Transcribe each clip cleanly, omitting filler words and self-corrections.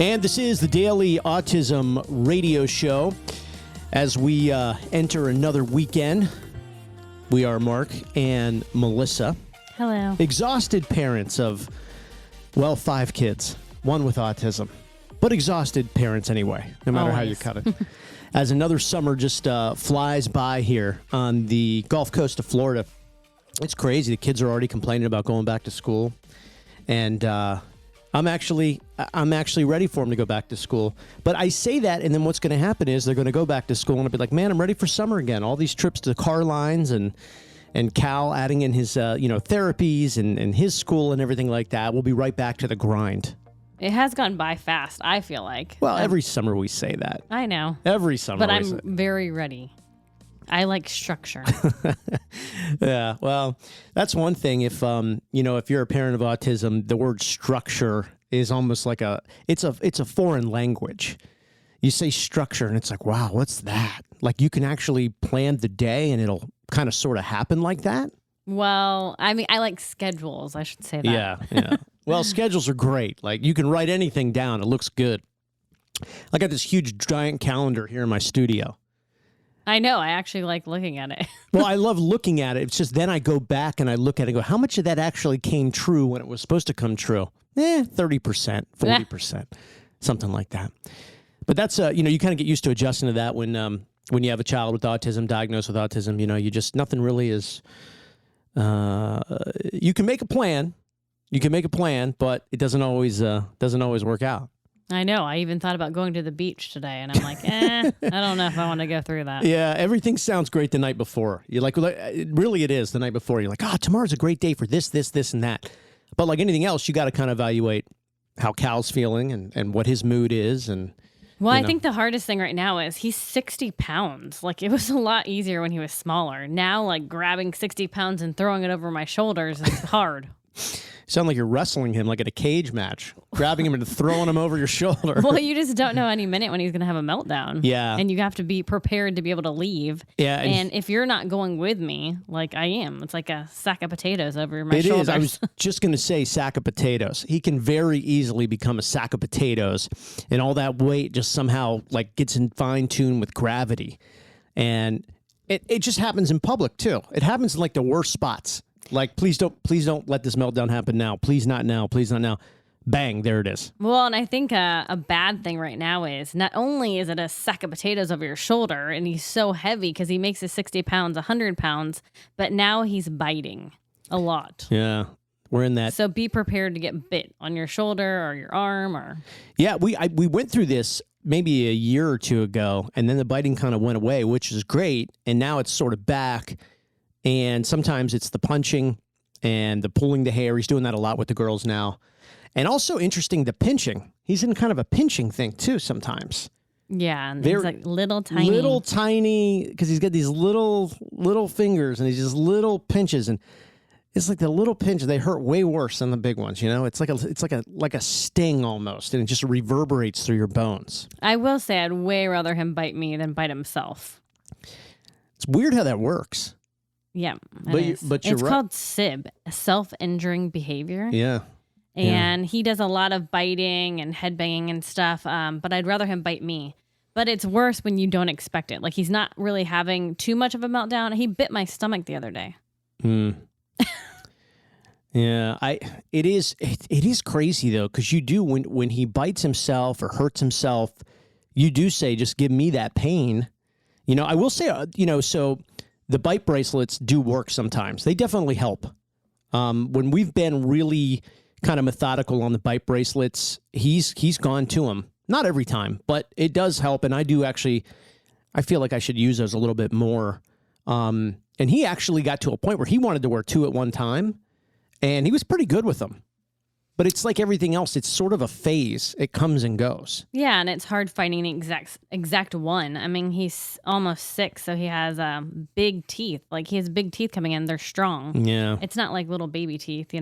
And this is the Daily Autism Radio Show. As we enter another weekend, we are Mark and Melissa. Hello. Exhausted parents of, well, 5 kids, one with autism. But exhausted parents anyway, no matter how you cut it. As another summer just flies by here on the Gulf Coast of Florida. It's crazy. The kids are already complaining about going back to school. And I'm actually ready for them to go back to school. But I say that, and then what's going to happen is they're going to go back to school, and I'll be like, man, I'm ready for summer again. All these trips to the car lines and Cal adding in his therapies and his school and everything like that. We'll be right back to the grind. It has gone by fast, I feel like. Well, every summer we say that. I know. Every summer. But I'm very ready. I like structure. Yeah, well, that's one thing. If if you're a parent of autism, the word structure is almost like it's a foreign language. You say structure, and it's like, wow, what's that? Like you can actually plan the day, and it'll kind of sort of happen like that. Well, I mean, I like schedules. I should say that. Yeah. Well, schedules are great. Like you can write anything down; it looks good. I got this huge giant calendar here in my studio. I know. I actually like looking at it. Well, I love looking at it. It's just then I go back and I look at it and go, how much of that actually came true when it was supposed to come true? 30%, 40%, something like that. But that's, you kind of get used to adjusting to that when you have a child with autism, diagnosed with autism. You just, nothing really is, you can make a plan. But it doesn't always work out. I know. I even thought about going to the beach today, and I'm like, I don't know if I want to go through that. Yeah, everything sounds great the night before. You're like, really it is the night before. You're like, tomorrow's a great day for this, and that. But like anything else, you got to kind of evaluate how Cal's feeling and what his mood is. And well, I think the hardest thing right now is he's 60 pounds. Like, it was a lot easier when he was smaller. Now, like, grabbing 60 pounds and throwing it over my shoulders is hard. Sound like you're wrestling him like at a cage match, grabbing him and throwing him over your shoulder. Well, you just don't know any minute when he's going to have a meltdown. Yeah. And you have to be prepared to be able to leave. Yeah. And if you're not going with me, like I am, it's like a sack of potatoes over my shoulders. It is. I was just going to say sack of potatoes. He can very easily become a sack of potatoes, and all that weight just somehow like gets in fine tune with gravity. And it just happens in public too. It happens in like the worst spots. Like, please don't let this meltdown happen now. Please not now. Please not now. Bang, there it is. Well, and I think a bad thing right now is not only is it a sack of potatoes over your shoulder, and he's so heavy because he makes his 60 pounds 100 pounds, but now he's biting a lot. Yeah, we're in that. So be prepared to get bit on your shoulder or your arm or. Yeah, we went through this maybe a year or two ago, and then the biting kind of went away, which is great, and now it's sort of back. And sometimes it's the punching and the pulling the hair. He's doing that a lot with the girls now. And also interesting, the pinching. He's in kind of a pinching thing too sometimes. Yeah, and he's like little tiny, because he's got these little fingers and these just little pinches, and it's like the little pinches, they hurt way worse than the big ones. It's like a sting almost, and it just reverberates through your bones. I will say I'd way rather him bite me than bite himself. It's weird how that works. Yeah, but you're right. It's called SIB, self-injuring behavior. Yeah. And he does a lot of biting and headbanging and stuff, but I'd rather him bite me. But it's worse when you don't expect it. Like, he's not really having too much of a meltdown. He bit my stomach the other day. Yeah, it is crazy, though, because you do, when he bites himself or hurts himself, you do say, just give me that pain. I will say, so the bite bracelets do work sometimes. They definitely help. When we've been really kind of methodical on the bite bracelets, he's gone to them. Not every time, but it does help. And I feel like I should use those a little bit more. And he actually got to a point where he wanted to wear 2 at one time, and he was pretty good with them. But it's like everything else. It's sort of a phase. It comes and goes. Yeah, and it's hard finding the exact one. I mean, he's almost 6, so he has big teeth. Like, he has big teeth coming in. They're strong. Yeah. It's not like little baby teeth,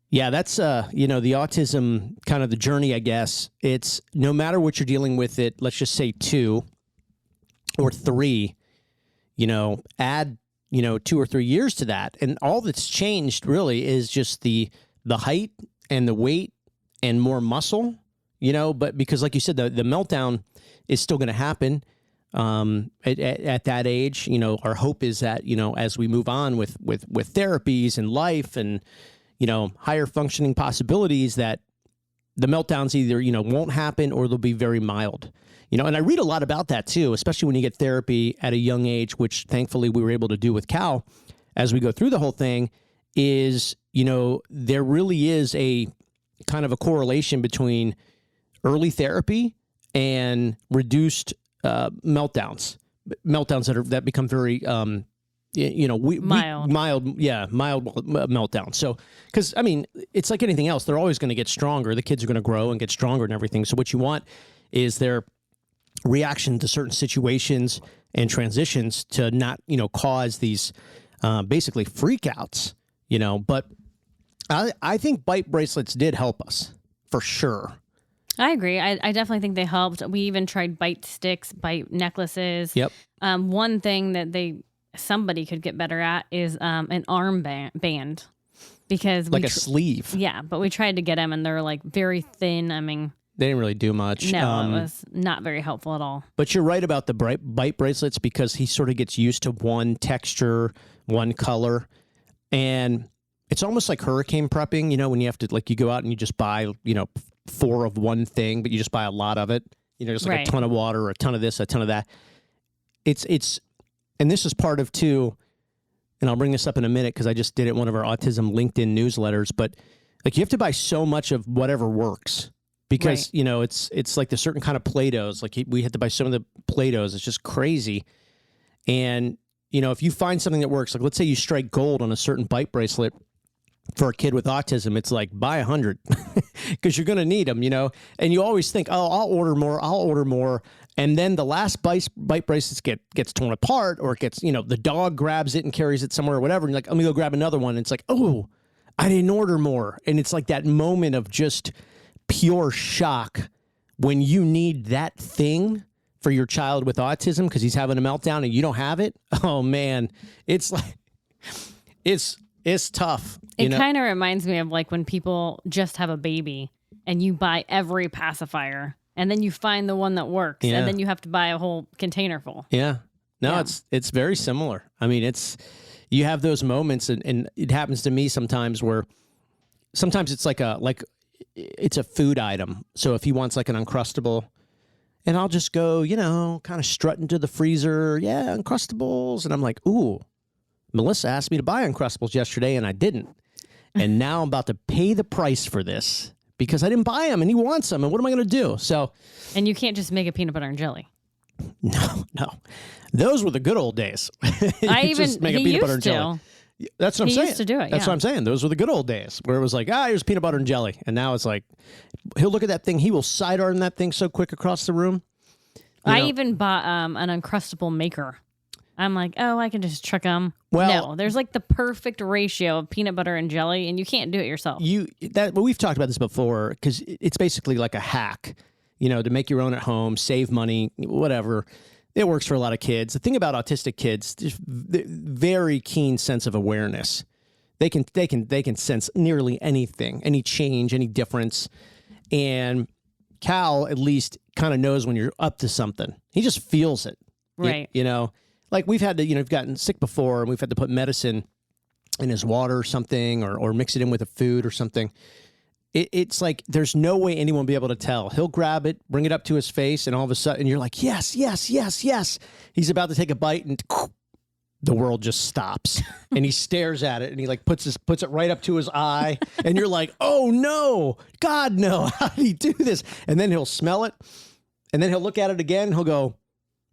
Yeah, that's, the autism kind of the journey, I guess. It's no matter what you're dealing with it, let's just say 2 or 3, add, 2 or 3 years to that. And all that's changed really is just the height and the weight and more muscle. but because like you said, the meltdown is still going to happen at that age. Our hope is that, as we move on with therapies and life and, higher functioning possibilities, that the meltdowns either, won't happen or they'll be very mild. And I read a lot about that too, especially when you get therapy at a young age, which thankfully we were able to do with Cal as we go through the whole thing, is, there really is a kind of a correlation between early therapy and reduced meltdowns that become very, mild meltdown. So, because it's like anything else, they're always going to get stronger. The kids are going to grow and get stronger and everything. So what you want is their reaction to certain situations and transitions to not, cause these basically freakouts, but I think bite bracelets did help us for sure. I agree. I definitely think they helped. We even tried bite sticks, bite necklaces. Yep. One thing that somebody could get better at is an arm band, because like a sleeve. Yeah, but we tried to get them and they're like very thin. They didn't really do much. No, it was not very helpful at all. But you're right about the bite bracelets, because he sort of gets used to one texture, one color. And it's almost like hurricane prepping, when you have to, like, you go out and you just buy, 4 of one thing, but you just buy a lot of it. Just like a ton of water, or a ton of this, a ton of that. And this is part of too, and I'll bring this up in a minute because I just did it in one of our Autism LinkedIn newsletters, but like you have to buy so much of whatever works. Because, it's like the certain kind of Play-Dohs. Like we had to buy some of the Play-Dohs. It's just crazy. And, if you find something that works, like let's say you strike gold on a certain bite bracelet for a kid with autism, it's like buy 100 because you're going to need them, And you always think, oh, I'll order more. And then the last bite bracelet gets torn apart, or it gets, the dog grabs it and carries it somewhere or whatever. And you're like, let me go grab another one. And it's like, oh, I didn't order more. And it's like that moment of just pure shock when you need that thing for your child with autism because he's having a meltdown and you don't have it. Oh man, it's like it's tough. It kind of reminds me of like when people just have a baby and you buy every pacifier and then you find the one that works and then you have to buy a whole container full. Yeah. No, it's very similar. You have those moments and it happens to me sometimes where sometimes it's like it's a food item. So if he wants like an Uncrustable, and I'll just go, kind of strut into the freezer. Yeah, Uncrustables. And I'm like, ooh, Melissa asked me to buy Uncrustables yesterday and I didn't. And now I'm about to pay the price for this because I didn't buy them and he wants them. And what am I going to do? And you can't just make a peanut butter and jelly. No. Those were the good old days. Just make a peanut butter and jelly. That's what I'm saying. He used to do it. That's what I'm saying. Those were the good old days where it was like, here's peanut butter and jelly. And now it's like, he'll look at that thing. He will sidearm that thing so quick across the room. I even bought an Uncrustable maker. I'm like, I can just trick them. Well, no, there's like the perfect ratio of peanut butter and jelly, and you can't do it yourself. We've talked about this before because it's basically like a hack, to make your own at home, save money, whatever. It works for a lot of kids. The thing about autistic kids, there's very keen sense of awareness. They can sense nearly anything, any change, any difference. And Cal at least kind of knows when you're up to something. He just feels it. Right. Like we've had to, we've gotten sick before and we've had to put medicine in his water or something, or mix it in with a food or something. It's like there's no way anyone will be able to tell. He'll grab it, bring it up to his face, and all of a sudden you're like, yes, yes, yes, yes. He's about to take a bite, and the world just stops. And he stares at it, and he like puts it right up to his eye, and you're like, oh no, God no, how did he do this? And then he'll smell it, and then he'll look at it again, and he'll go,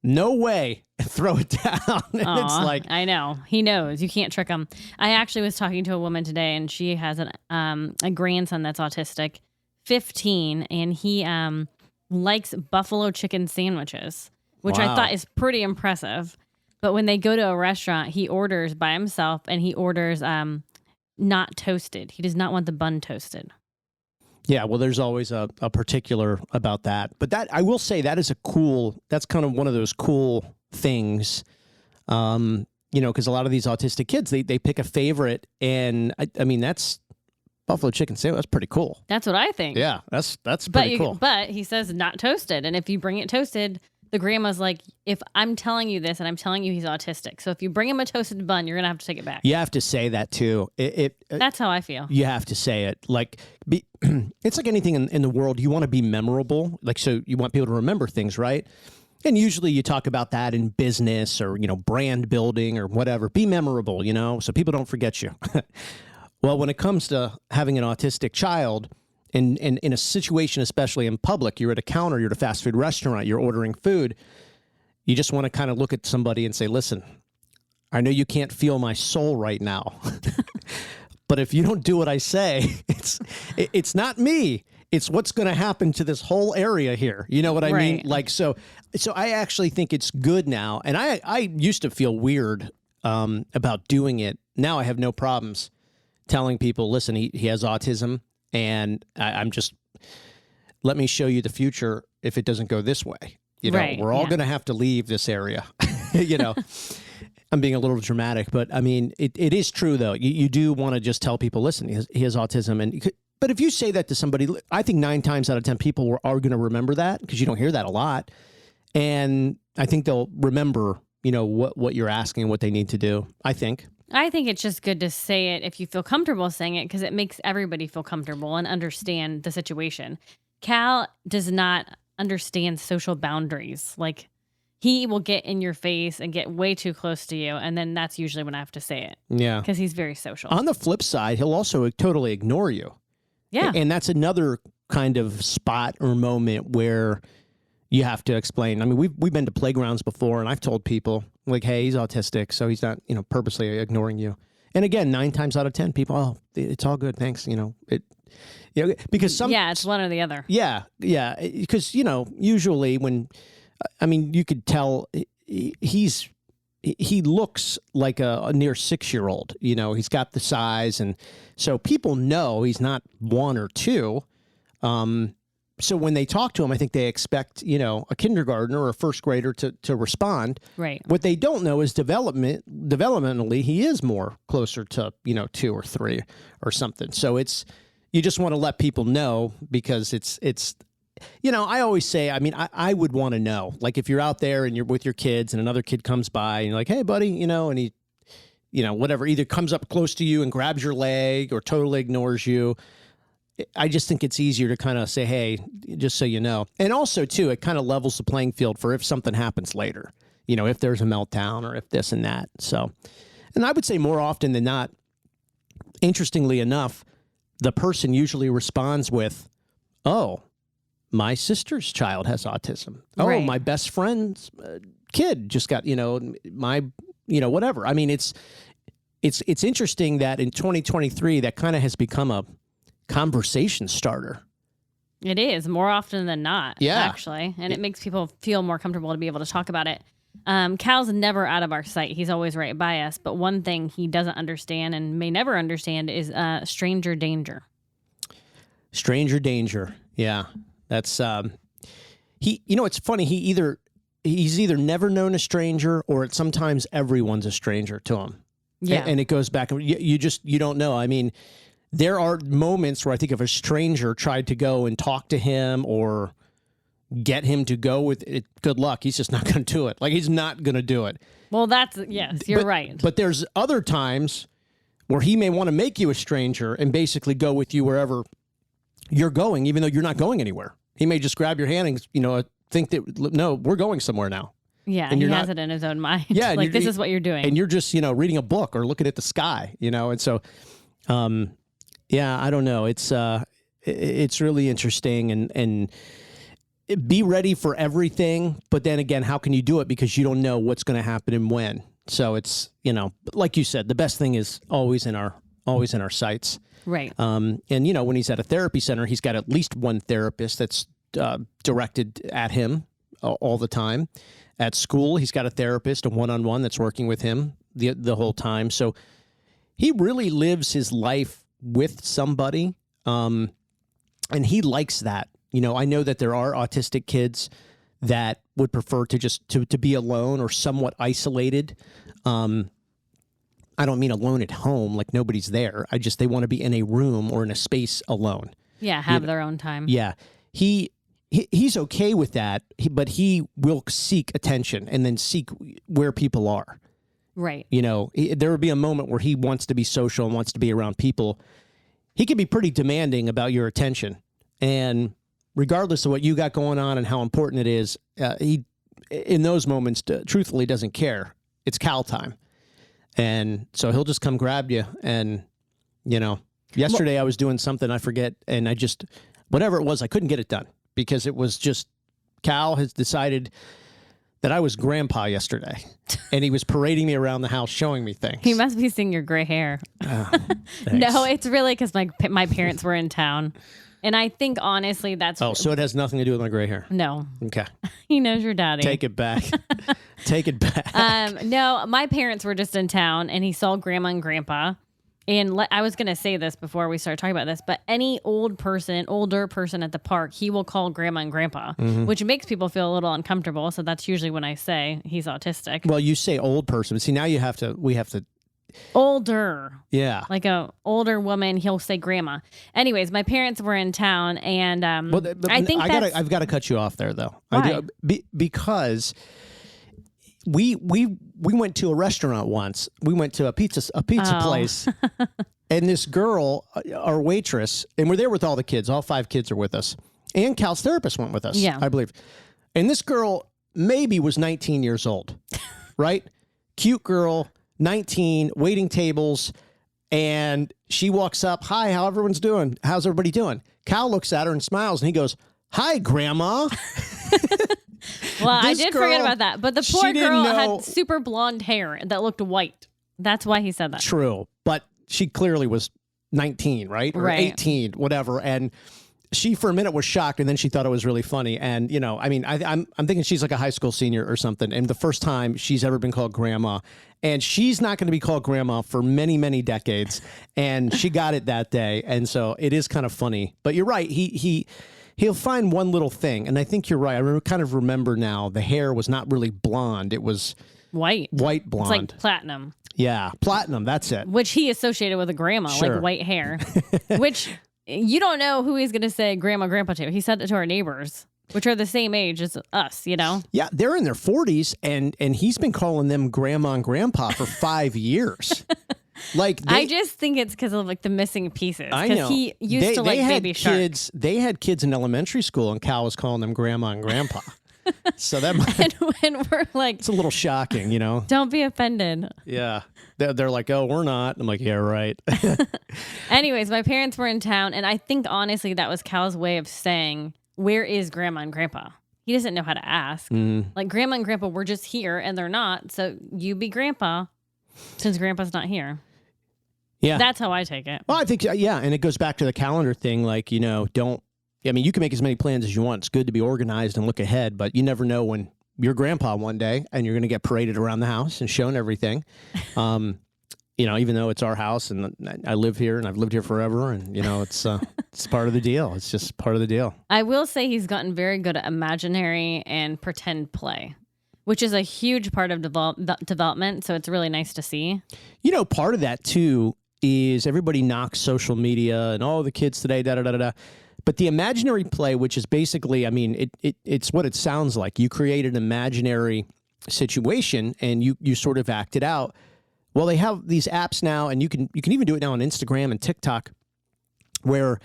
no way, and throw it down. And it's like, I know. He knows. You can't trick him. I actually was talking to a woman today, and she has a grandson that's autistic, 15, and he likes buffalo chicken sandwiches, which I thought is pretty impressive. But when they go to a restaurant, he orders by himself, and he orders not toasted. He does not want the bun toasted. Yeah, well, there's always a particular about that. But that, I will say, that's kind of one of those cool things, because a lot of these autistic kids, they pick a favorite. And I mean, that's buffalo chicken sandwich. That's pretty cool. That's what I think. Yeah, that's pretty cool. But he says not toasted. And if you bring it toasted, the grandma's like, if I'm telling you this and I'm telling you he's autistic, so if you bring him a toasted bun, you're going to have to take it back. You have to say that too. That's how I feel. You have to say it. Like, it's like anything in the world. You want to be memorable. Like, so you want people to remember things, right? And usually you talk about that in business or, brand building or whatever. Be memorable, so people don't forget you. Well, when it comes to having an autistic child, in a situation, especially in public, you're at a counter, you're at a fast food restaurant, you're ordering food, you just want to kind of look at somebody and say, listen, I know you can't feel my soul right now, but if you don't do what I say, it's not me. It's what's going to happen to this whole area here. You know what I mean? Like, so I actually think it's good now. And I used to feel weird about doing it. Now I have no problems telling people, listen, he has autism. And I'm just, let me show you the future if it doesn't go this way. We're all going to have to leave this area. I'm being a little dramatic, but I mean, it is true though. You do want to just tell people, listen, he has autism. But if you say that to somebody, I think 9 times out of 10 people are going to remember that because you don't hear that a lot. And I think they'll remember, what you're asking and what they need to do, I think. I think it's just good to say it if you feel comfortable saying it because it makes everybody feel comfortable and understand the situation. Cal does not understand social boundaries. Like, he will get in your face and get way too close to you, and then that's usually when I have to say it. Yeah. Because he's very social. On the flip side, he'll also totally ignore you. Yeah. And that's another kind of spot or moment where you have to explain. I mean, we've been to playgrounds before, and I've told people, like, hey, he's autistic, so he's not, purposely ignoring you. And again, 9 times out of 10, people, oh, it's all good, thanks. Because it's one or the other. Yeah, because usually when, you could tell he looks like a near 6-year-old. He's got the size, and so people know he's not 1 or 2. So when they talk to him, I think they expect, a kindergartner or a first grader to respond. Right. What they don't know is developmentally, he is more closer to, 2 or 3 or something. So you just want to let people know because it's, I always say, I would want to know, like if you're out there and you're with your kids and another kid comes by and you're like, hey buddy, and he, whatever, either comes up close to you and grabs your leg or totally ignores you. I just think it's easier to kind of say, hey, just so you know. And also, too, it kind of levels the playing field for if something happens later, if there's a meltdown or if this and that. So, and I would say more often than not, interestingly enough, the person usually responds with, oh, my sister's child has autism. Oh, right. My best friend's kid just got, whatever. I mean, it's interesting that in 2023, that kind of has become a conversation starter. It is more often than not, yeah, actually. And it makes people feel more comfortable to be able to talk about it. Cal's never out of our sight. He's always right by us. But one thing he doesn't understand and may never understand is stranger danger. Stranger danger. Yeah. That's it's funny. He's either never known a stranger or sometimes everyone's a stranger to him. Yeah. And it goes back and you don't know. I mean, there are moments where I think if a stranger tried to go and talk to him or get him to go with it, good luck. He's just not going to do it. Like, he's not going to do it. Well, yes, you're right. But there's other times where he may want to make you a stranger and basically go with you wherever you're going, even though you're not going anywhere. He may just grab your hand and, think that, no, we're going somewhere now. Yeah, and he has it in his own mind. Yeah. Like, this is what you're doing. And you're just, reading a book or looking at the sky, and so, yeah, I don't know. It's really interesting and be ready for everything. But then again, how can you do it? Because you don't know what's going to happen and when. So it's, like you said, the best thing is always in our sights. Right. And, when he's at a therapy center, he's got at least one therapist that's directed at him all the time. At school, he's got a therapist, a one-on-one that's working with him the whole time. So he really lives his life with somebody, and he likes that. I know that there are autistic kids that would prefer to just to be alone or somewhat isolated. I I don't mean alone at home, like nobody's there. They want to be in a room or in a space alone. Yeah, have their own time. Yeah. He's okay with that, but he will seek attention and then seek where people are. Right. You know, there would be a moment where he wants to be social and wants to be around people. He can be pretty demanding about your attention. And regardless of what you got going on and how important it is, he, in those moments, truthfully doesn't care. It's Cal time. And so he'll just come grab you. And, you know, yesterday I was doing something, I forget, and whatever it was, I couldn't get it done because it was just, Cal has decided that I was grandpa yesterday, and he was parading me around the house, showing me things. He must be seeing your gray hair. Oh, No, it's really because my parents were in town, and I think honestly that's. Oh, so it has nothing to do with my gray hair. No. Okay. He knows your daddy. Take it back. Take it back. No, my parents were just in town, and he saw Grandma and Grandpa. And I was going to say this before we start talking about this, but any older person at the park, he will call Grandma and Grandpa, which makes people feel a little uncomfortable. So that's usually when I say he's autistic. Well, you say old person. See, now we have to. Older. Yeah. Like a older woman, he'll say Grandma. Anyways, my parents were in town, and I think I've got to cut you off there, though. Why? Because we went to a restaurant once. We went to a pizza place, and this girl, our waitress, and we're there with all the kids. All 5 kids are with us, and Cal's therapist went with us. Yeah. I believe. And this girl maybe was 19 years old, right? Cute girl, 19, waiting tables, and she walks up. Hi, how everyone's doing? How's everybody doing? Cal looks at her and smiles, and he goes, "Hi, Grandma." Well, I did forget about that. But the poor girl know. had super blonde hair that looked white. That's why he said that. True. But she clearly was 19, right? Or Right. 18, whatever. And she, for a minute, was shocked, and then she thought it was really funny. And, you know, I mean, I'm thinking she's like a high school senior or something, and the first time she's ever been called Grandma. And she's not going to be called Grandma for many, many decades. And she got it that day. And so it is kind of funny. But you're right. He'll find one little thing, and I think you're right. I kind of remember now the hair was not really blonde. It was white blonde. It's like platinum. Yeah, platinum, that's it. Which he associated with a grandma, Sure. like white hair. Which you don't know who he's going to say grandma, grandpa to. He said it to our neighbors, which are the same age as us, you know? Yeah, they're in their 40s, and he's been calling them grandma and grandpa for 5 years. Like I just think it's because of like the missing pieces. I know. Because he used to like Baby Shark. They had kids in elementary school, and Cal was calling them grandma and grandpa. So that might, and we're like, it's a little shocking, you know? don't be offended. Yeah. They're like, oh, we're not. I'm like, yeah, right. Anyways, my parents were in town, and I think honestly that was Cal's way of saying, where is Grandma and Grandpa? He doesn't know how to ask. Like, Grandma and Grandpa were just here, and they're not, so you be Grandpa since Grandpa's not here. Yeah. That's how I take it. Well, I think, yeah, and it goes back to the calendar thing. Like, you know, I mean, you can make as many plans as you want. It's good to be organized and look ahead, but you never know when you're grandpa one day and you're going to get paraded around the house and shown everything. You know, even though it's our house and I live here and I've lived here forever, and, you know, it's part of the deal. It's just part of the deal. I will say he's gotten very good at imaginary and pretend play, which is a huge part of development. So it's really nice to see. You know, part of that, too, is everybody knocks social media and all the kids today, da-da-da-da-da. But the imaginary play, which is basically, I mean, it's what it sounds like. You create an imaginary situation and you sort of act it out. Well, they have these apps now, and you can even do it now on Instagram and TikTok, where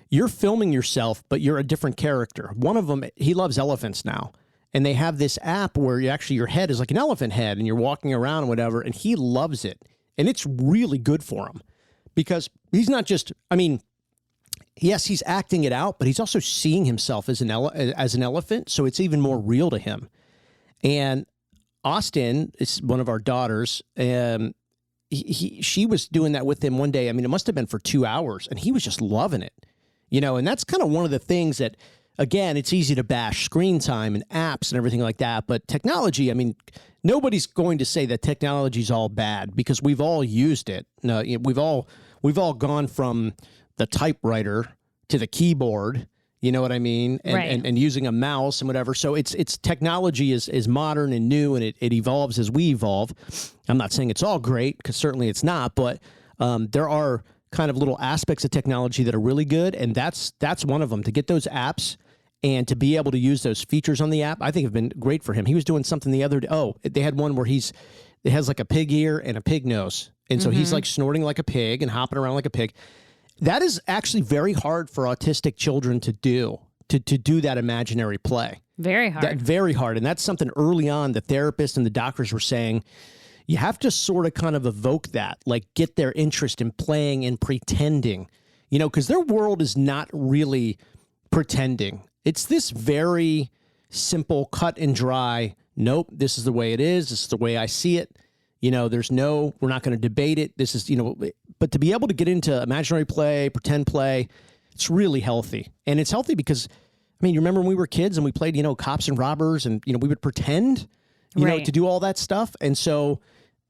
you're filming yourself, but you're a different character. One of them, he loves elephants now. And they have this app where your head is like an elephant head, and you're walking around and whatever, and he loves it. And it's really good for him because he's not just, I mean, yes, he's acting it out, but he's also seeing himself as an elephant, so it's even more real to him. And Austin is one of our daughters. She was doing that with him one day. I mean, it must have been for 2 hours, and he was just loving it. You know, and that's kind of one of the things that, again, it's easy to bash screen time and apps and everything like that, but technology, I mean, nobody's going to say that technology is all bad because we've all used it. No, we've all gone from the typewriter to the keyboard, You know what I mean? And, Right. and using a mouse and whatever. So it's technology is modern and new, and it evolves as we evolve. I'm not saying it's all great, because certainly it's not, but there are kind of little aspects of technology that are really good, and that's one of them. To get those apps and to be able to use those features on the app, I think have been great for him. He was doing something the other day. Oh, they had one where it has like a pig ear and a pig nose. And so he's like snorting like a pig and hopping around like a pig. That is actually very hard for autistic children to do that imaginary play. Very hard. Very hard. And that's something early on the therapist and the doctors were saying, you have to sort of kind of evoke that, like get their interest in playing and pretending, because their world is not really pretending. It's this very simple, cut and dry, nope, this is the way it is. This is the way I see it. We're not going to debate it. This is, but to be able to get into imaginary play, pretend play, it's really healthy. And it's healthy because, you remember when we were kids and we played, cops and robbers, and, we would pretend, to do all that stuff. And so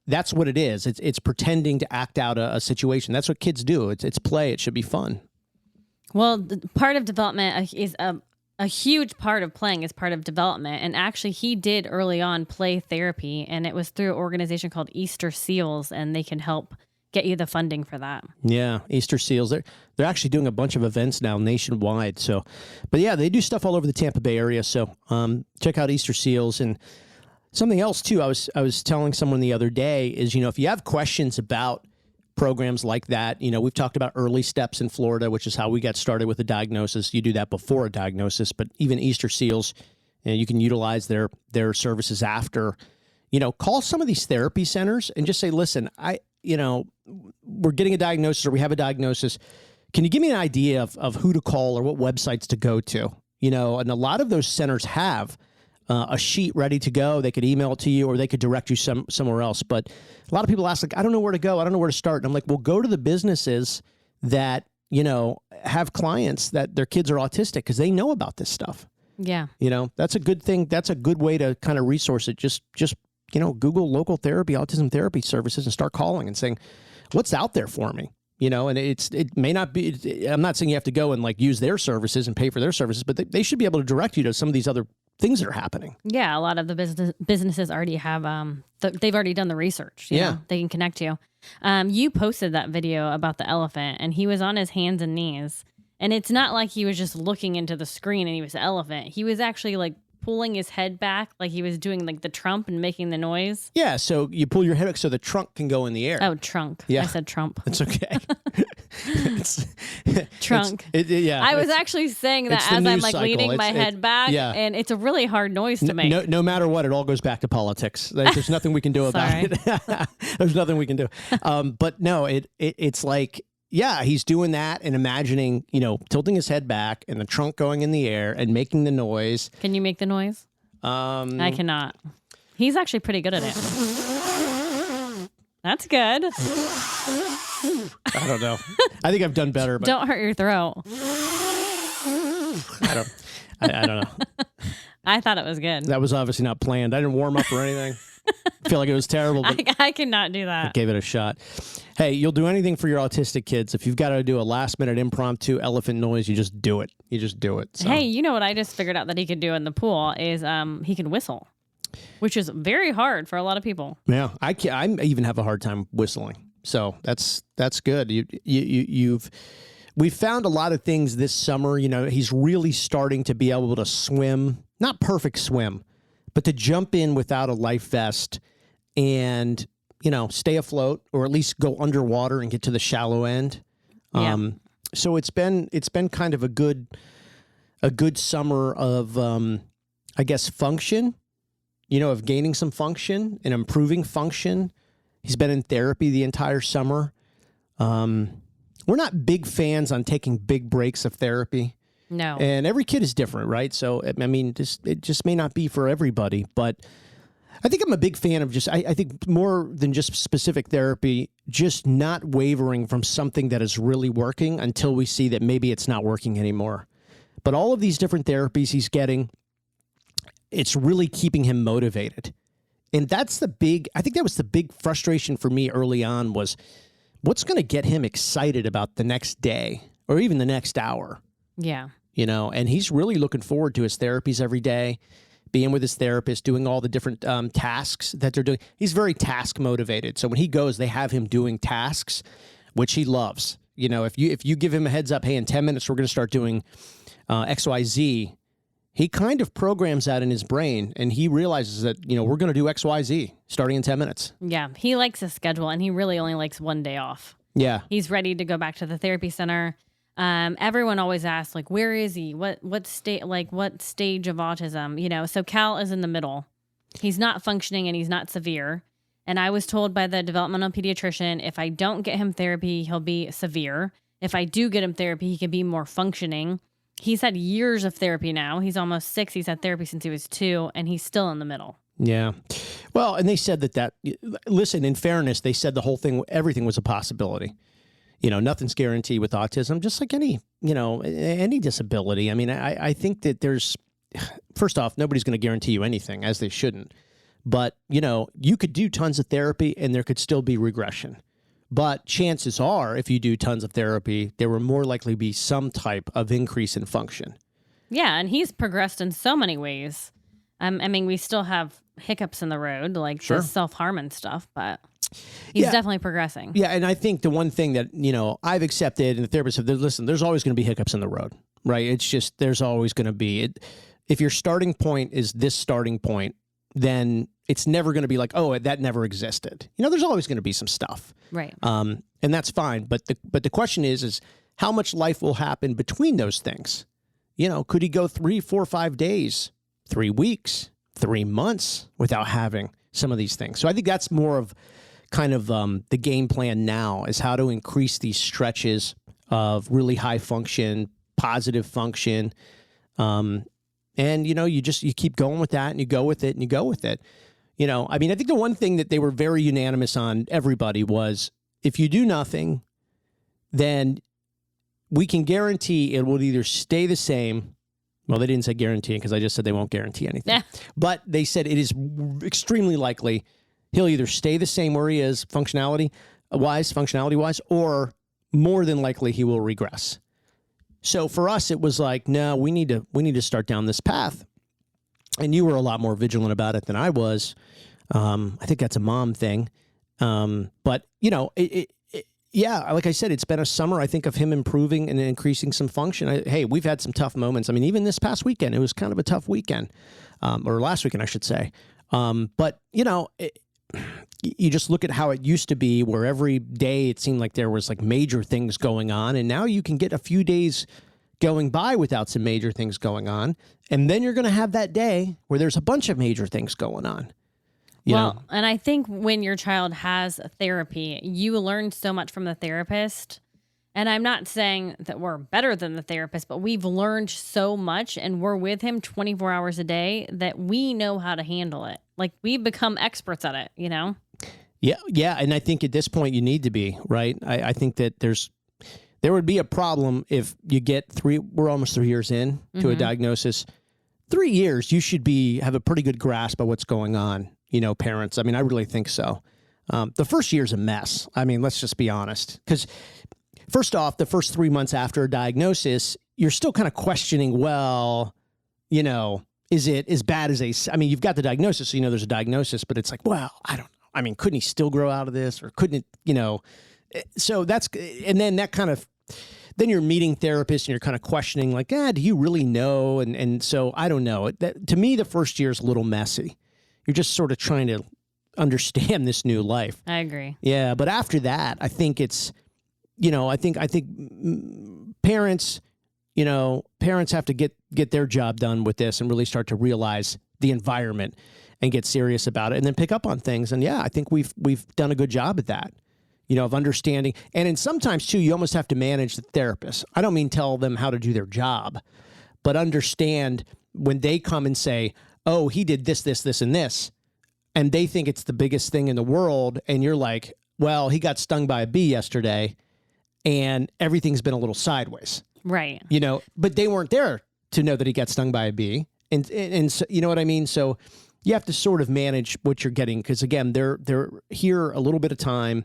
that's what it is. It's pretending to act out a situation. That's what kids do. It's play. It should be fun. Well, part of development is a huge part of playing is part of development. And actually, he did early on play therapy, and it was through an organization called Easter Seals, and they can help get you the funding for that. Yeah, Easter Seals. They're actually doing a bunch of events now nationwide. So, but yeah, they do stuff all over the Tampa Bay area. So check out Easter Seals. And something else too, I was telling someone the other day is, if you have questions about programs like that, we've talked about early steps in Florida, which is how we got started with a diagnosis. You do that before a diagnosis, but even Easter Seals, you can utilize their services after. Call some of these therapy centers and just say, listen, we're getting a diagnosis, or we have a diagnosis. Can you give me an idea of who to call or what websites to go to? And a lot of those centers have a sheet ready to go. They could email it to you, or they could direct you somewhere else. But a lot of people ask, I don't know where to go. I don't know where to start. And I'm like, well, go to the businesses that, have clients that their kids are autistic, because they know about this stuff. Yeah. That's a good thing. That's a good way to kind of resource it. Just Google local therapy, autism therapy services, and start calling and saying, what's out there for me? And it may not be, I'm not saying you have to go and like use their services and pay for their services, but they should be able to direct you to some of these other things that are happening. Yeah, a lot of the businesses already have, they've already done the research. You know, they can connect you. You posted that video about the elephant, and he was on his hands and knees. And it's not like he was just looking into the screen and he was the elephant. He was actually like pulling his head back, like he was doing like the Trump and making the noise. Yeah, so you pull your head back so the trunk can go in the air. Oh, trunk. Yeah. I said Trump. It's okay. Trunk. I was actually saying that as I'm like leaning my head back, and it's a really hard noise to make. No matter what, it all goes back to politics. There's nothing we can do about it. There's nothing we can do. But no, it's like, yeah, he's doing that and imagining, tilting his head back and the trunk going in the air and making the noise. Can you make the noise? I cannot. He's actually pretty good at it. That's good. I don't know. I think I've done better. But don't hurt your throat. I don't know. I thought it was good. That was obviously not planned. I didn't warm up or anything. I feel like it was terrible. But I cannot do that. I gave it a shot. Hey, you'll do anything for your autistic kids. If you've got to do a last-minute impromptu elephant noise, you just do it. You just do it. So. Hey, you know what I just figured out that he could do in the pool is he can whistle, which is very hard for a lot of people. Yeah, I even have a hard time whistling. So that's good. We've found a lot of things this summer. He's really starting to be able to swim, not perfect swim, but to jump in without a life vest and, stay afloat, or at least go underwater and get to the shallow end. So it's been kind of a good summer of, I guess, function, of gaining some function and improving function. He's been in therapy the entire summer. We're not big fans on taking big breaks of therapy. No. And every kid is different, right? So, it just may not be for everybody. But I think I'm a big fan of I think more than just specific therapy, just not wavering from something that is really working until we see that maybe it's not working anymore. But all of these different therapies he's getting, it's really keeping him motivated. And I think that was the big frustration for me early on was what's going to get him excited about the next day or even the next hour. Yeah. and he's really looking forward to his therapies every day, being with his therapist, doing all the different tasks that they're doing. He's very task motivated. So when he goes, they have him doing tasks, which he loves. If you give him a heads up, hey, in 10 minutes, we're going to start doing XYZ, he kind of programs that in his brain, and he realizes that, we're going to do XYZ starting in 10 minutes. Yeah, he likes a schedule, and he really only likes one day off. Yeah. He's ready to go back to the therapy center. Everyone always asks, like, where is he? What stage of autism? So Cal is in the middle. He's not functioning and he's not severe. And I was told by the developmental pediatrician, if I don't get him therapy, he'll be severe. If I do get him therapy, he can be more functioning. He's had years of therapy now. He's almost 6. He's had therapy since he was 2, and he's still in the middle. Yeah. Well, and they said listen, in fairness, they said everything was a possibility. Nothing's guaranteed with autism, just like any disability. I mean, I think that first off, nobody's going to guarantee you anything, as they shouldn't. But, you could do tons of therapy and there could still be regression. But chances are, if you do tons of therapy, there will more likely be some type of increase in function. Yeah, and he's progressed in so many ways. We still have hiccups in the road, like the self-harm and stuff, but he's definitely progressing. Yeah, and I think the one thing that, I've accepted, and the therapists have, listen, there's always going to be hiccups in the road, right? It's just, there's always going to be. If your starting point is this starting point, then it's never going to be like, oh, that never existed. There's always going to be some stuff. Right. And that's fine. But the question is how much life will happen between those things? Could he go 3, 4, 5 days, 3 weeks, 3 months without having some of these things? So I think that's more of kind of the game plan now, is how to increase these stretches of really high function, positive function. And, you keep going with that, and you go with it and you go with it. I think the one thing that they were very unanimous on, everybody, was if you do nothing, then we can guarantee it will either stay the same. Well, they didn't say guarantee, because I just said they won't guarantee anything. Yeah. But they said it is extremely likely he'll either stay the same where he is functionality-wise, or more than likely he will regress. So for us, it was like, no, we need to start down this path. And you were a lot more vigilant about it than I was. I think that's a mom thing. But like I said, it's been a summer, I think, of him improving and increasing some function. We've had some tough moments. Even this past weekend, it was kind of a tough weekend, or last weekend, I should say. But you just look at how it used to be, where every day it seemed like there was like major things going on. And now you can get a few days going by without some major things going on. And then you're going to have that day where there's a bunch of major things going on. You know? And I think when your child has therapy, you learn so much from the therapist. And I'm not saying that we're better than the therapist, but we've learned so much, and we're with him 24 hours a day, that we know how to handle it. Like, we've become experts at it, Yeah. And I think at this point you need to be, right? I think that there would be a problem if you get we're almost 3 years in to a diagnosis. 3 years, you should have a pretty good grasp of what's going on, parents. I really think so. The first year's a mess. Let's just be honest. Because first off, the first 3 months after a diagnosis, you're still kind of questioning, is it as bad as you've got the diagnosis, so there's a diagnosis, but it's like, well, I don't know. Couldn't he still grow out of this, or couldn't it, so and then that kind of, then you're meeting therapists and you're kind of questioning, like, do you really know? And so I don't know. To me, the first year is a little messy. You're just sort of trying to understand this new life. I agree. Yeah. But after that, I think it's, I think parents have to get their job done with this and really start to realize the environment and get serious about it, and then pick up on things. And I think we've done a good job at that, of understanding. And then sometimes too, you almost have to manage the therapist. I don't mean tell them how to do their job, but understand when they come and say, oh, he did this, this, this, and this, and they think it's the biggest thing in the world. And you're like, well, he got stung by a bee yesterday and everything's been a little sideways. Right. But they weren't there to know that he got stung by a bee. And so, you know what I mean? So you have to sort of manage what you're getting, because again, they're here a little bit of time,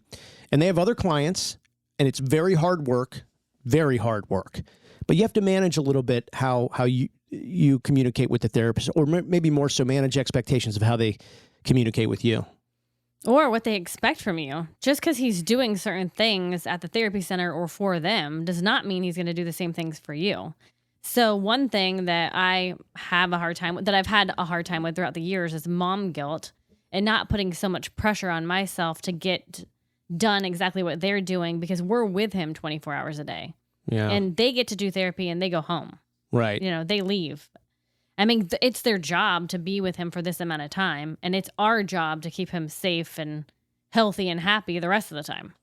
and they have other clients, and it's very hard work. But But you have to manage a little bit how you communicate with the therapist, or maybe more so manage expectations of how they communicate with you. Or what they expect from you. Just because he's doing certain things at the therapy center or for them does not mean he's going to do the same things for you. So one thing that I have a hard time with, that I've had a hard time with throughout the years, is mom guilt and not putting so much pressure on myself to get done exactly what they're doing, because we're with him 24 hours a day. Yeah. And they get to do therapy and they go home. Right. You know, they leave. I mean, it's their job to be with him for this amount of time, and it's our job to keep him safe and healthy and happy the rest of the time.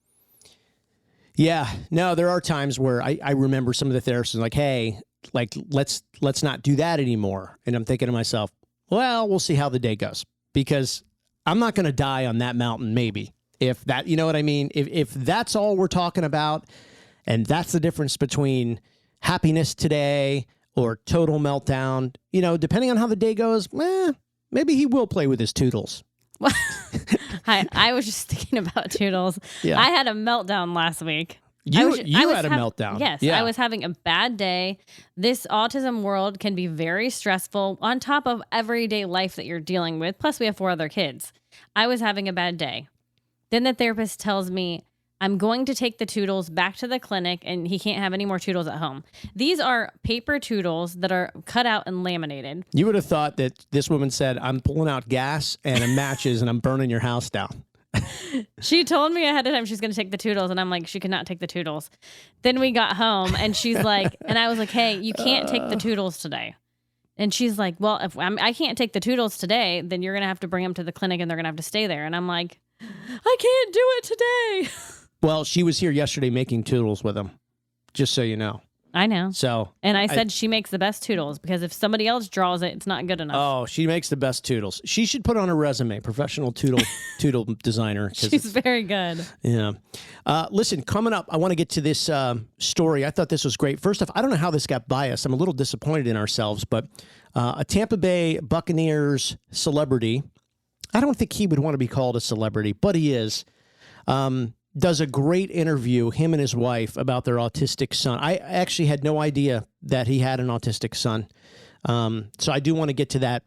Yeah. No, there are times where I remember some of the therapists like, hey, like, let's not do that anymore. And I'm thinking to myself, well, we'll see how the day goes, because I'm not going to die on that mountain, maybe. If that, you know what I mean? If that's all we're talking about, and that's the difference between happiness today or total meltdown, you know, depending on how the day goes, maybe he will play with his toodles. I was just thinking about Toodles. Yeah. I had a meltdown last week. You had a meltdown. Yes, yeah. I was having a bad day. This autism world can be very stressful on top of everyday life that you're dealing with. Plus, we have 4 other kids. I was having a bad day. Then the therapist tells me, I'm going to take the Toodles back to the clinic, and he can't have any more Toodles at home. These are paper Toodles that are cut out and laminated. You would have thought that this woman said, I'm pulling out gas and matches and I'm burning your house down. She told me ahead of time she's going to take the Toodles, and I'm like, she could not take the Toodles. Then we got home, and she's like, and I was like, hey, you can't take the Toodles today. And she's like, well, if I can't take the Toodles today, then you're going to have to bring them to the clinic, and they're going to have to stay there. And I'm like, I can't do it today. Well, she was here yesterday making Toodles with him, just so you know. I know. So, and I said she makes the best Toodles, because if somebody else draws it, it's not good enough. Oh, she makes the best Toodles. She should put on her resume, professional Toodle designer. She's very good. Yeah. Listen, coming up, I want to get to this story. I thought this was great. First off, I don't know how this got by us. I'm a little disappointed in ourselves, but a Tampa Bay Buccaneers celebrity, I don't think he would want to be called a celebrity, but he is, does a great interview, him and his wife, about their autistic son. I actually had no idea that he had an autistic son. So I do want to get to that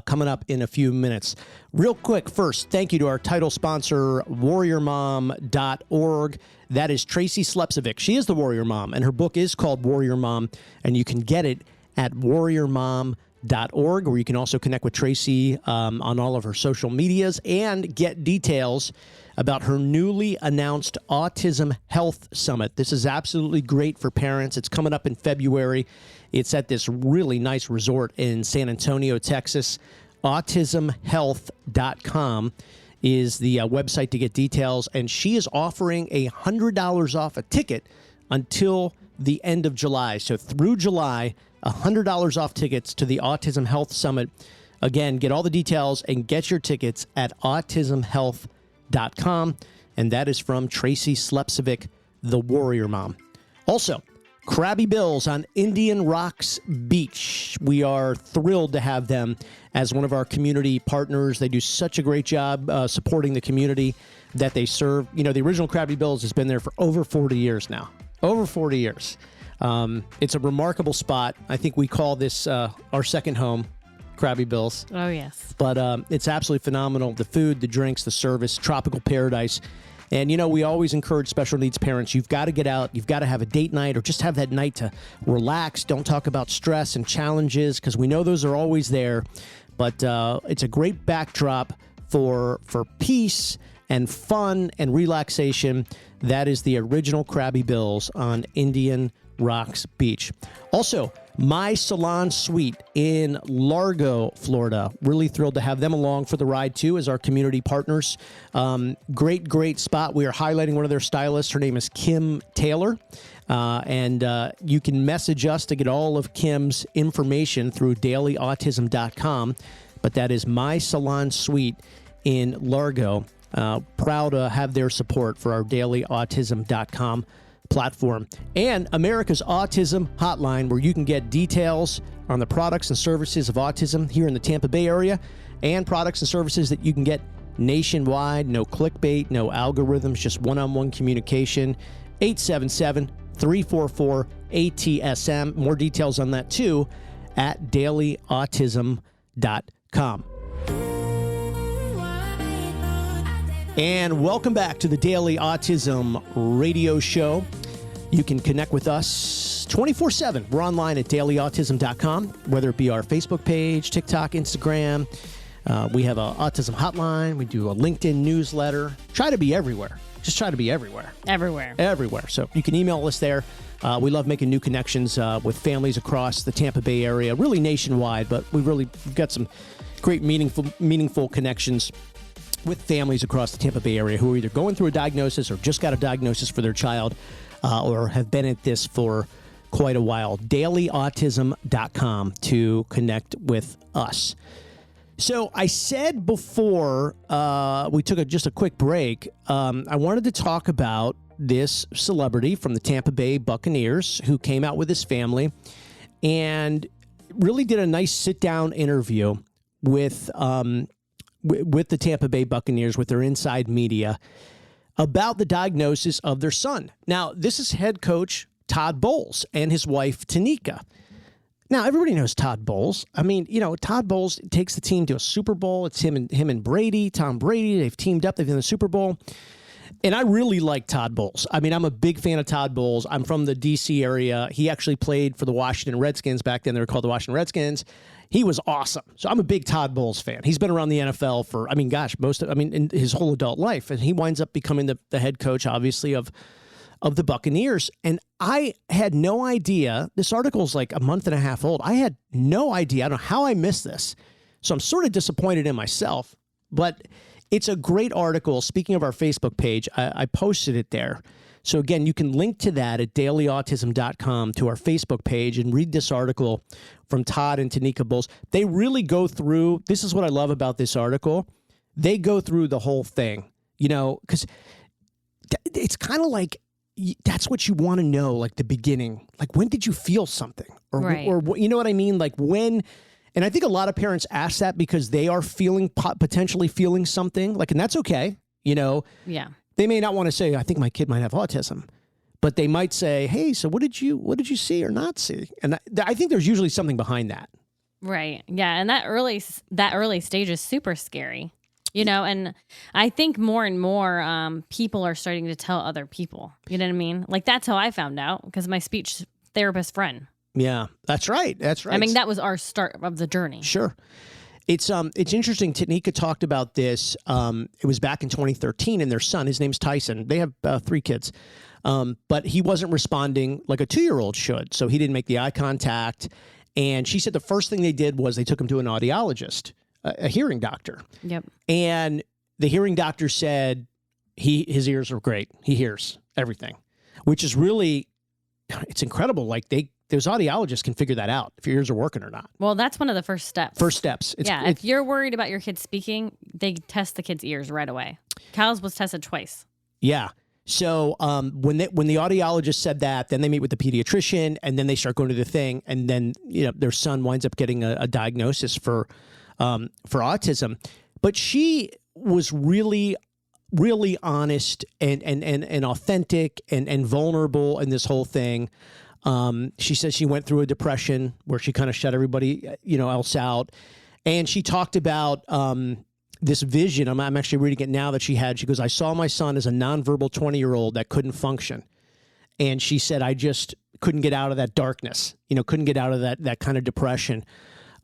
coming up in a few minutes. Real quick, first, thank you to our title sponsor, warriormom.org. That is Tracy Slepcevic. She is the Warrior Mom, and her book is called Warrior Mom, and you can get it at warriormom.org, or you can also connect with Tracy on all of her social medias and get details about her newly announced Autism Health Summit. This is absolutely great for parents. It's coming up in February. It's at this really nice resort in San Antonio, Texas. AutismHealth.com is the website to get details, and she is offering $100 off a ticket until the end of July. So through July, $100 off tickets to the Autism Health Summit. Again, get all the details and get your tickets at autismhealth.com. And that is from Tracy Slepcevic, the Warrior Mom. Also, Krabby Bill's on Indian Rocks Beach. We are thrilled to have them as one of our community partners. They do such a great job supporting the community that they serve. You know, the original Krabby Bill's has been there for over 40 years now. Over 40 years. It's a remarkable spot. I think we call this our second home, Krabby Bill's. Oh, yes. But it's absolutely phenomenal. The food, the drinks, the service, tropical paradise. And, you know, we always encourage special needs parents. You've got to get out. You've got to have a date night, or just have that night to relax. Don't talk about stress and challenges, because we know those are always there. But it's a great backdrop for peace and fun and relaxation. That is the original Krabby Bill's on Indian Rocks Beach. Also, My Salon Suite in Largo, Florida. Really thrilled to have them along for the ride, too, as our community partners. Great spot. We are highlighting one of their stylists. Her name is Kim Taylor. And you can message us to get all of Kim's information through dailyautism.com. But that is My Salon Suite in Largo. Proud to have their support for our dailyautism.com platform, and America's Autism Hotline, where you can get details on the products and services of autism here in the Tampa Bay area, and products and services that you can get nationwide. No clickbait, no algorithms, just one-on-one communication. 877 888-344-ATSM. More details on that too at dailyautism.com. And welcome back to the Daily Autism Radio Show. You can connect with us 24/7. We're online at dailyautism.com, whether it be our Facebook page, TikTok, Instagram. We have an autism hotline. We do a LinkedIn newsletter. Try to be everywhere. Just try to be everywhere. Everywhere. So you can email us there. We love making new connections with families across the Tampa Bay area, really nationwide, but we've got some great meaningful connections with families across the Tampa Bay area who are either going through a diagnosis or just got a diagnosis for their child or have been at this for quite a while. Dailyautism.com to connect with us. So I said before we took just a quick break, I wanted to talk about this celebrity from the Tampa Bay Buccaneers who came out with his family and really did a nice sit-down interview with the Tampa Bay Buccaneers, with their inside media, about the diagnosis of their son. Now, this is head coach Todd Bowles and his wife, Tanika. Now, everybody knows Todd Bowles. I mean, Todd Bowles takes the team to a Super Bowl. It's him and Brady, Tom Brady. They've teamed up. They've done the Super Bowl. And I really like Todd Bowles. I mean, I'm a big fan of Todd Bowles. I'm from the D.C. area. He actually played for the Washington Redskins. Back then, they were called the Washington Redskins. He was awesome. So I'm a big Todd Bowles fan. He's been around the NFL for, in his whole adult life. And he winds up becoming the head coach, obviously, of the Buccaneers. And I had no idea. This article's like a month and a half old. I had no idea. I don't know how I missed this. So I'm sort of disappointed in myself. But it's a great article. Speaking of our Facebook page, I posted it there. So again, you can link to that at dailyautism.com to our Facebook page and read this article from Todd and Tanika Bowles. They really go through, this is what I love about this article. They go through the whole thing, because it's kind of like, that's what you want to know, like the beginning. Like, when did you feel something? Or you know what I mean? Like when, and I think a lot of parents ask that because they are potentially feeling something, like, and that's okay, Yeah. They may not want to say, I think my kid might have autism, but they might say, hey, so what did you see or not see? And I think there's usually something behind that. Right. Yeah. And that early stage is super scary, and I think more and more people are starting to tell other people, you know what I mean? Like, that's how I found out, because my speech therapist friend. Yeah, that's right. I mean, that was our start of the journey. Sure. It's interesting. Tanika talked about this. It was back in 2013, and their son, his name's Tyson. They have 3 kids, but he wasn't responding like a 2-year-old should. So he didn't make the eye contact. And she said the first thing they did was they took him to an audiologist, a hearing doctor. Yep. And the hearing doctor said his ears are great. He hears everything, which is really, it's incredible. Like those audiologists can figure that out if your ears are working or not. Well, that's one of the first steps. If you're worried about your kid speaking, they test the kid's ears right away. Cal's was tested twice. Yeah. So when the audiologist said that, then they meet with the pediatrician, and then they start going to the thing, and then their son winds up getting a diagnosis for autism. But she was really, really honest and authentic and vulnerable in this whole thing. She says she went through a depression where she kind of shut everybody, else out. And she talked about this vision. I'm actually reading it now that she had. She goes, I saw my son as a nonverbal 20-year-old that couldn't function. And she said, I just couldn't get out of that darkness, couldn't get out of that kind of depression.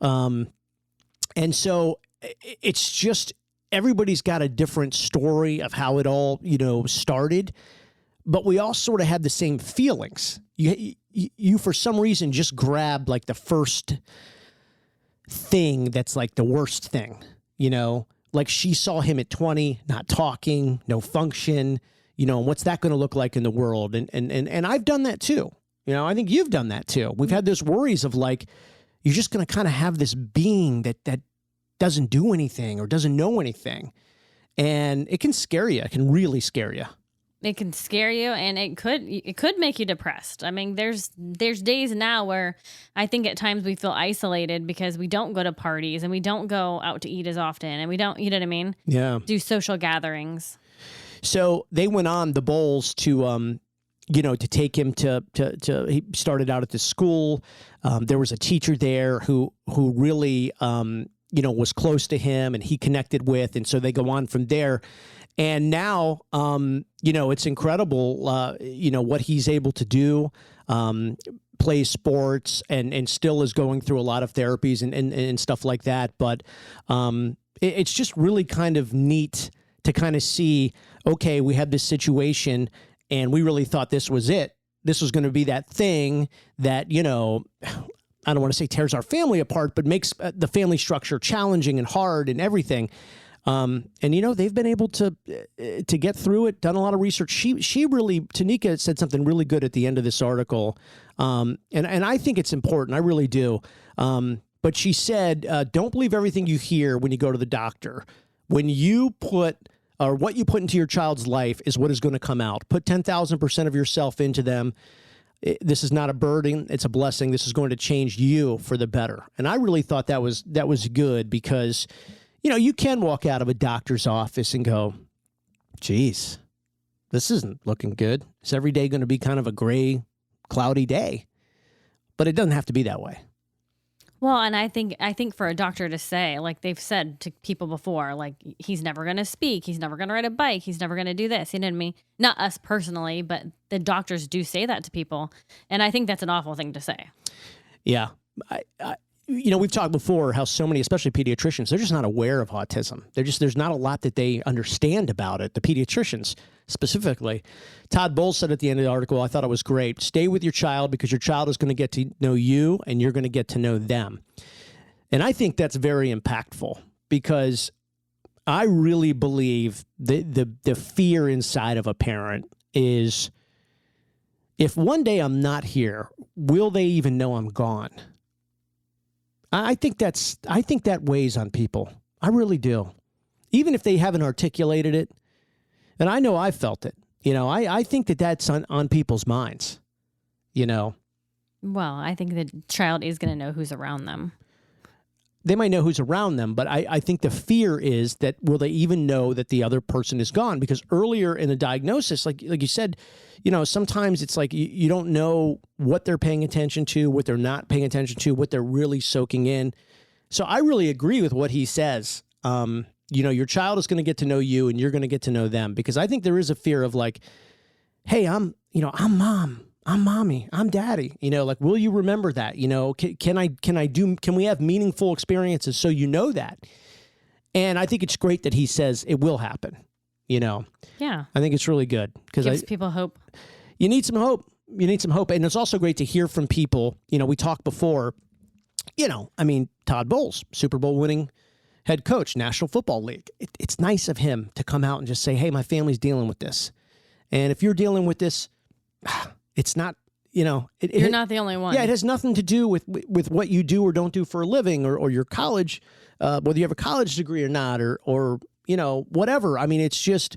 And so it's just, everybody's got a different story of how it all, started. But we all sort of had the same feelings. You for some reason just grabbed like the first thing that's like the worst thing, like she saw him at 20, not talking, no function, and what's that going to look like in the world? And I've done that too. I think you've done that too. We've had those worries of like, you're just going to kind of have this being that doesn't do anything or doesn't know anything. And it can scare you. It can really scare you. It can scare you, and it could make you depressed. I mean, there's days now where I think at times we feel isolated because we don't go to parties and we don't go out to eat as often, and we don't, you know what I mean? Yeah. Do social gatherings. So they went on, the Bowles, to to take him to he started out at this school. There was a teacher there who really, was close to him and he connected with. And so they go on from there. And now, it's incredible, what he's able to do, play sports and still is going through a lot of therapies and stuff like that. But it's just really kind of neat to kind of see, okay, we had this situation and we really thought this was it. This was going to be that thing that, I don't want to say tears our family apart, but makes the family structure challenging and hard and everything. And they've been able to get through it, done a lot of research. She really, Tanika said something really good at the end of this article. And I think it's important. I really do. But she said, don't believe everything you hear when you go to the doctor. When you put, or what you put into your child's life is what is going to come out. Put 10,000% of yourself into them. This is not a burden. It's a blessing. This is going to change you for the better. And I really thought that was good because, you can walk out of a doctor's office and go, geez, this isn't looking good. Is every day going to be kind of a gray, cloudy day? But it doesn't have to be that way. Well, and I think for a doctor to say, like they've said to people before, like he's never going to speak, he's never going to ride a bike, he's never going to do this. You know what I mean? Not us personally, but the doctors do say that to people, and I think that's an awful thing to say. Yeah, we've talked before how so many, especially pediatricians, they're just not aware of autism. There's not a lot that they understand about it. The pediatricians specifically. Todd Bowles said at the end of the article, I thought it was great. Stay with your child because your child is going to get to know you and you're going to get to know them. And I think that's very impactful because I really believe the fear inside of a parent is, if one day I'm not here, will they even know I'm gone? I think that weighs on people. I really do. Even if they haven't articulated it. And I know I felt it. I think that's on people's minds, Well, I think the child is going to know who's around them. They might know who's around them, but I think the fear is that will they even know that the other person is gone? Because earlier in the diagnosis, like you said, sometimes it's like you don't know what they're paying attention to, what they're not paying attention to, what they're really soaking in. So I really agree with what he says. Your child is going to get to know you and you're going to get to know them, because I think there is a fear of like, hey, I'm mom. I'm mommy. I'm daddy. Will you remember that? Can we have meaningful experiences so that? And I think it's great that he says it will happen. Yeah. I think it's really good because gives people hope. You need some hope. And it's also great to hear from people. We talked before, Todd Bowles, Super Bowl winning head coach, National Football League. It's nice of him to come out and just say, hey, my family's dealing with this. And if you're dealing with this, it's not, you're not the only one. Yeah, it has nothing to do with what you do or don't do for a living or your college, whether you have a college degree or not, or whatever. I mean, it's just,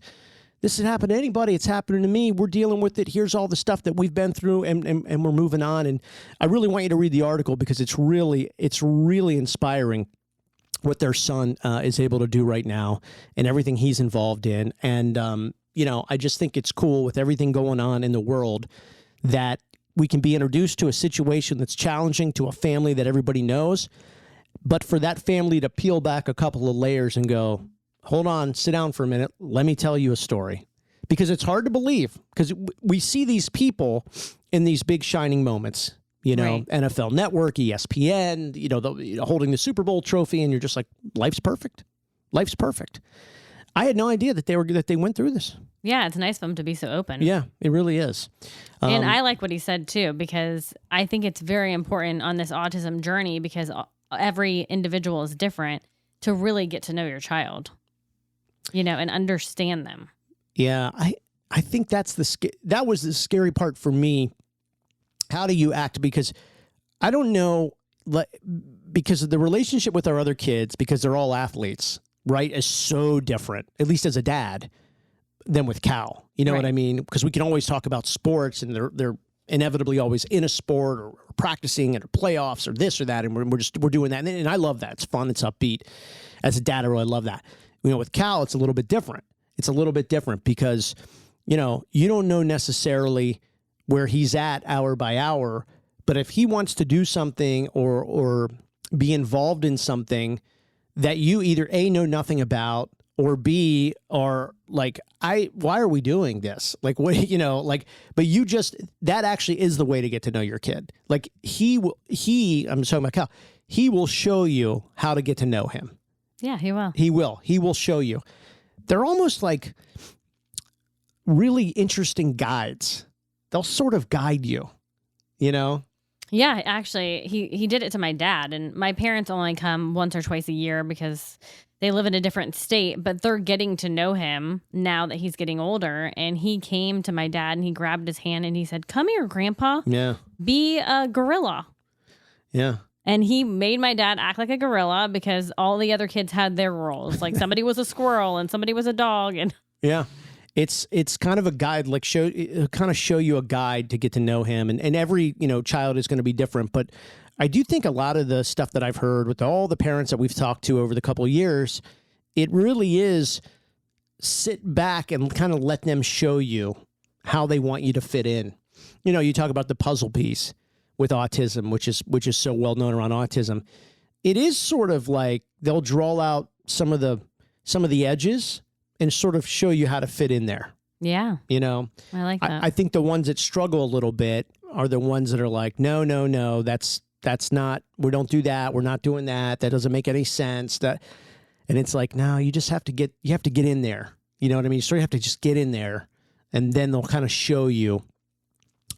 this has happened to anybody. It's happening to me. We're dealing with it. Here's all the stuff that we've been through, and we're moving on. And I really want you to read the article because it's really inspiring what their son is able to do right now and everything he's involved in. And, I just think it's cool with everything going on in the world that we can be introduced to a situation that's challenging to a family that everybody knows, but for that family to peel back a couple of layers and go, hold on, sit down for a minute. Let me tell you a story. Because it's hard to believe, because we see these people in these big shining moments, right. NFL Network, ESPN, holding the Super Bowl trophy, and you're just like, life's perfect. Life's perfect. I had no idea that they went through this. Yeah, it's nice of them to be so open. Yeah, it really is. And I like what he said too, because I think it's very important on this autism journey, because every individual is different, to really get to know your child, and understand them. Yeah, I think that was the scary part for me. How do you act? Because I don't know, because of the relationship with our other kids, because they're all athletes, right, is so different, at least as a dad, than with Cal. You know what I mean? Because we can always talk about sports, and they're inevitably always in a sport or practicing or playoffs or this or that, and we're doing that. And I love that. It's fun. It's upbeat. As a dad, I really love that. With Cal, it's a little bit different. It's a little bit different because, you don't know necessarily where he's at hour by hour. But if he wants to do something or be involved in something that you either A, know nothing about, or B, are like, why are we doing this? Like, what, but you just, that actually is the way to get to know your kid. Like I'm talking about Cal, he will show you how to get to know him. Yeah, he will. He will show you. They're almost like really interesting guides. They'll sort of guide you, Yeah, actually, he did it to my dad, and my parents only come once or twice a year because they live in a different state, but they're getting to know him now that he's getting older. And he came to my dad and he grabbed his hand and he said, "Come here, Grandpa. Yeah. Be a gorilla." Yeah. And he made my dad act like a gorilla because all the other kids had their roles. Like somebody was a squirrel and somebody was a dog. And yeah. It's kind of a guide, like show you a guide to get to know him. And every, child is going to be different. But I do think a lot of the stuff that I've heard with all the parents that we've talked to over the couple of years, it really is sit back and kind of let them show you how they want you to fit in. You talk about the puzzle piece with autism, which is so well known around autism. It is sort of like they'll draw out some of the edges and sort of show you how to fit in there. yeah, I like that. I think the ones that struggle a little bit are the ones that are like, no, that's not, we don't do that. We're not doing that. That doesn't make any sense. And it's like, no, you just have to get in there. You know what I mean? You sort of have to just get in there, and then they'll kind of show you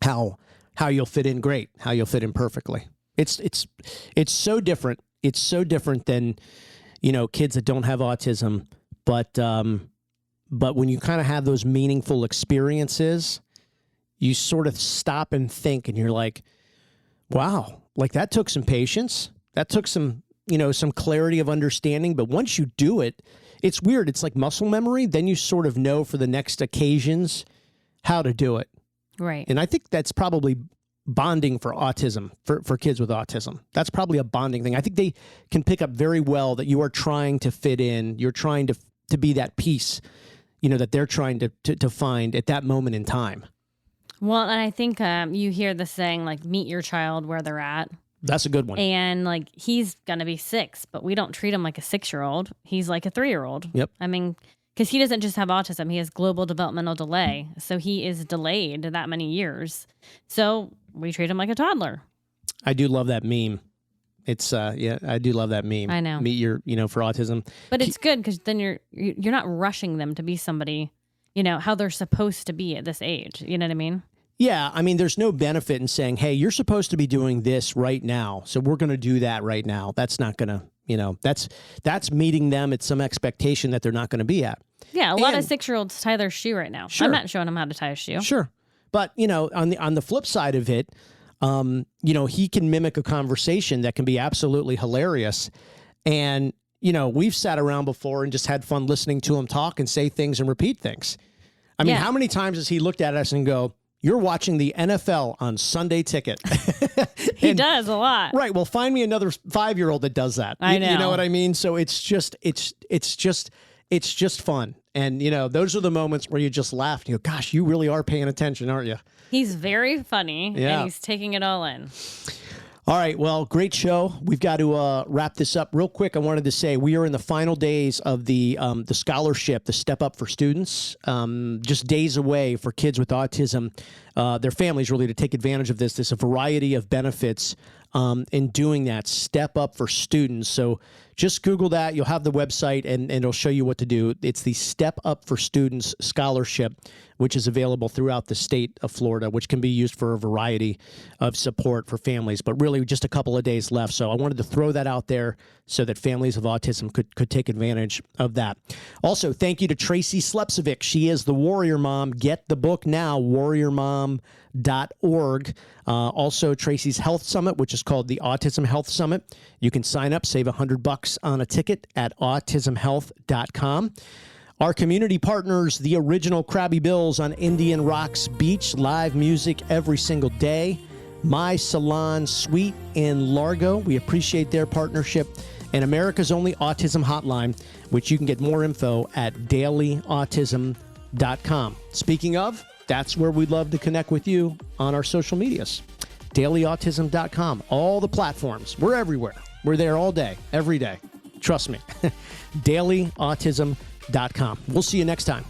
how you'll fit in great, how you'll fit in perfectly. It's so different. It's so different than, kids that don't have autism, but when you kind of have those meaningful experiences, you sort of stop and think, and you're like, wow, like that took some patience. That took some clarity of understanding. But once you do it, it's weird. It's like muscle memory. Then you sort of know for the next occasions how to do it. Right. And I think that's probably bonding for autism, for kids with autism. That's probably a bonding thing. I think they can pick up very well that you are trying to fit in. You're trying to be that piece, that they're trying to find at that moment in time. Well, and I think you hear the saying, like, meet your child where they're at. That's a good one. And, like, he's going to be 6, but we don't treat him like a 6-year-old. He's like a 3-year-old. Yep. I mean, because he doesn't just have autism. He has global developmental delay. So he is delayed that many years. So we treat him like a toddler. I do love that meme. It's, I do love that meme. I know. Meet your, for autism. But it's good because then you're not rushing them to be somebody, how they're supposed to be at this age. You know what I mean? Yeah, I mean, there's no benefit in saying, hey, you're supposed to be doing this right now, so we're going to do that right now. That's not going to, that's meeting them at some expectation that they're not going to be at. Yeah, a lot of 6-year-olds tie their shoe right now. Sure. I'm not showing them how to tie a shoe. Sure. But, on the flip side of it, he can mimic a conversation that can be absolutely hilarious. And, we've sat around before and just had fun listening to him talk and say things and repeat things. I mean, how many times has he looked at us and go, "You're watching the NFL on Sunday Ticket." He does a lot. Right. Well, find me another 5-year-old that does that. I know. You know what I mean? So it's just fun. And, those are the moments where you just laugh and you go, gosh, you really are paying attention, aren't you? He's very funny, and he's taking it all in. All right. Well, great show. We've got to wrap this up real quick. I wanted to say we are in the final days of the scholarship, the Step Up for Students, just days away for kids with autism, their families really to take advantage of this. There's a variety of benefits in doing that. Step Up for Students. So just Google that. You'll have the website and it'll show you what to do. It's the Step Up for Students Scholarship, which is available throughout the state of Florida, which can be used for a variety of support for families, but really just a couple of days left. So I wanted to throw that out there so that families of autism could take advantage of that. Also, thank you to Tracy Slepcevic. She is the Warrior Mom. Get the book now, warriormom.org. Also, Tracy's Health Summit, which is called the Autism Health Summit. You can sign up, save $100 on a ticket at autismhealth.com. Our community partners, the original Krabby Bills on Indian Rocks Beach, live music every single day. My Salon Suite in Largo, we appreciate their partnership. And America's only autism hotline, which you can get more info at dailyautism.com. Speaking of, that's where we'd love to connect with you on our social medias. DailyAutism.com, all the platforms. We're everywhere. We're there all day, every day. Trust me. DailyAutism.com. We'll see you next time.